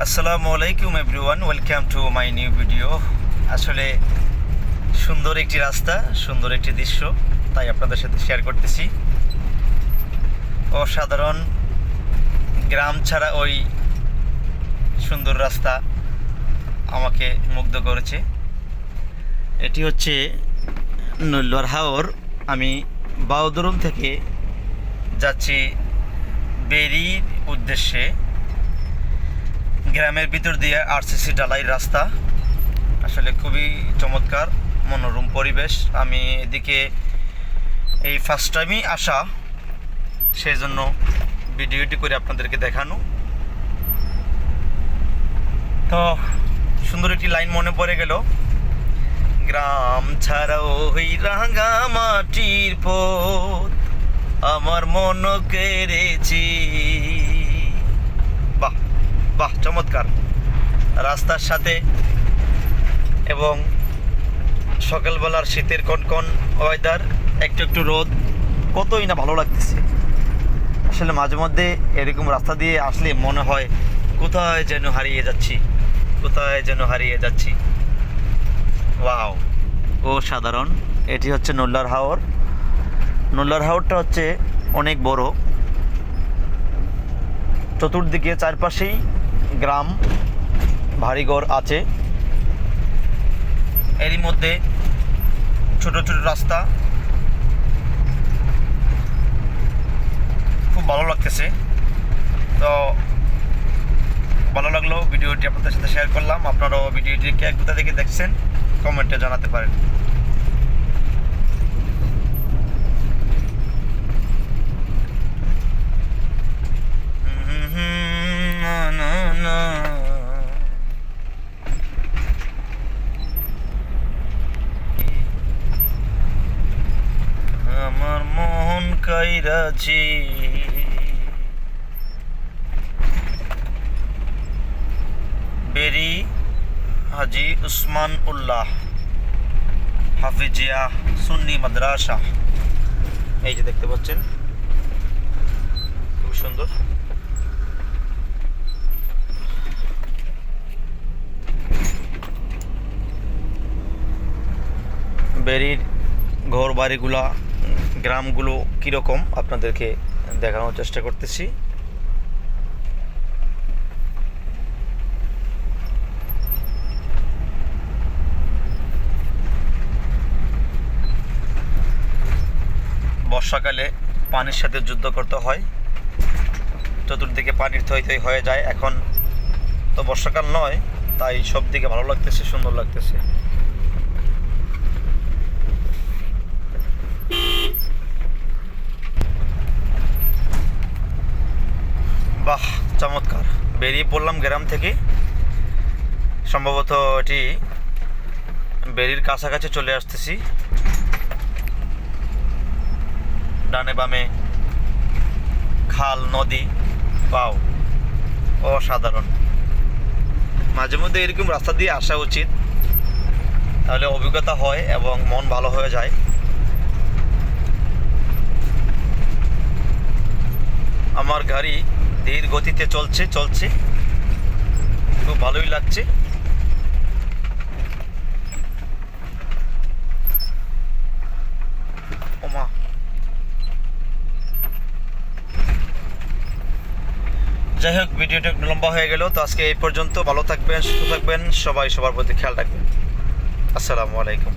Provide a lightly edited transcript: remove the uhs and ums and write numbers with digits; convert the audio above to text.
আসসালামু আলাইকুম everyone, welcome to my new video. আসলে সুন্দর একটি রাস্তা, সুন্দর একটি দৃশ্য, তাই আপনাদের সাথে শেয়ার করতেছি। অসাধারণ গ্রাম ছাড়া ওই সুন্দর রাস্তা আমাকে মুগ্ধ করেছে। এটি হচ্ছে নৈল্লার হাওর। আমি বাউদরুম থেকে যাচ্ছি বেরির উদ্দেশ্যে। গ্রামের ভিতর দিয়ে আরসিসি ঢালাই রাস্তা, আসলে খুবই চমৎকার মনোরম পরিবেশ। আমি এদিকে এই ফার্স্ট টাইমই আসা, সেই জন্য ভিডিওটি করে আপনাদেরকে দেখানো। তো সুন্দর একটি লাইন মনে পড়ে গেল, গ্রাম ছাড়াও ওই রাঙা মাটির পথ আমার মন কেড়েছি। বাহ বাহ, চমৎকার রাস্তার সাথে এবং সকালবেলার শীতের কনকন ওয়েদার, একটু একটু রোদ, কতই না ভালো লাগতেছে। আসলে মাঝে মধ্যে এরকম রাস্তা দিয়ে আসলে মনে হয় কোথায় যেন হারিয়ে যাচ্ছি, কোথায় যেন হারিয়ে যাচ্ছি। ওয়াও, ও সাধারণ। এটি হচ্ছে নৈল্লার হাওর। নৈল্লার হাওরটা হচ্ছে অনেক বড়, চতুর্দিকে চারপাশেই গ্রাম বাড়িঘর আছে। এরই মধ্যে ছোট ছোট রাস্তা, খুব ভালো লাগতেছে। তো ভালো লাগলো, ভিডিওটি আপনাদের সাথে শেয়ার করলাম। আপনারাও ভিডিওটি কে কোথা থেকে দেখছেন কমেন্টে জানাতে পারেন। আমার মন কাইরাছি, বেরি হাজি উসমান উল্লাহ হাফিজিয়া সুন্নি মাদ্রাসা। এই যে দেখতে পাচ্ছেন, খুব সুন্দর। বেরির ঘর বাড়িগুলা, গ্রামগুলো কীরকম আপনাদেরকে দেখানোর চেষ্টা করতেছি। বর্ষাকালে পানির সাথে যুদ্ধ করতে হয়, চতুর্দিকে পানির থই থই হয়ে যায়। এখন তো বর্ষাকাল নয়, তাই সব দিকে ভালো লাগতেছে, সুন্দর লাগতেছে। বাহ, চমৎকার। বেরিয়ে পড়লাম গ্রাম থেকে, সম্ভবত এটি বেরির কাছাকাছি চলে আসতেছি। ডানে বামে খাল, নদী, পাও, অসাধারণ। মাঝে মধ্যে এরকম রাস্তা দিয়ে আসা উচিত, তাহলে অভিজ্ঞতা হয় এবং মন ভালো হয়ে যায়। আমার গাড়ি ধীর গতিতে চলছে, খুব ভালোই লাগছে। ওমা, যাই হোক, ভিডিওটা একটু লম্বা হয়ে গেল। তো আজকে এই পর্যন্ত। ভালো থাকবেন, সুস্থ থাকবেন, সবাই সবার প্রতি খেয়াল রাখবেন। আসসালামু আলাইকুম।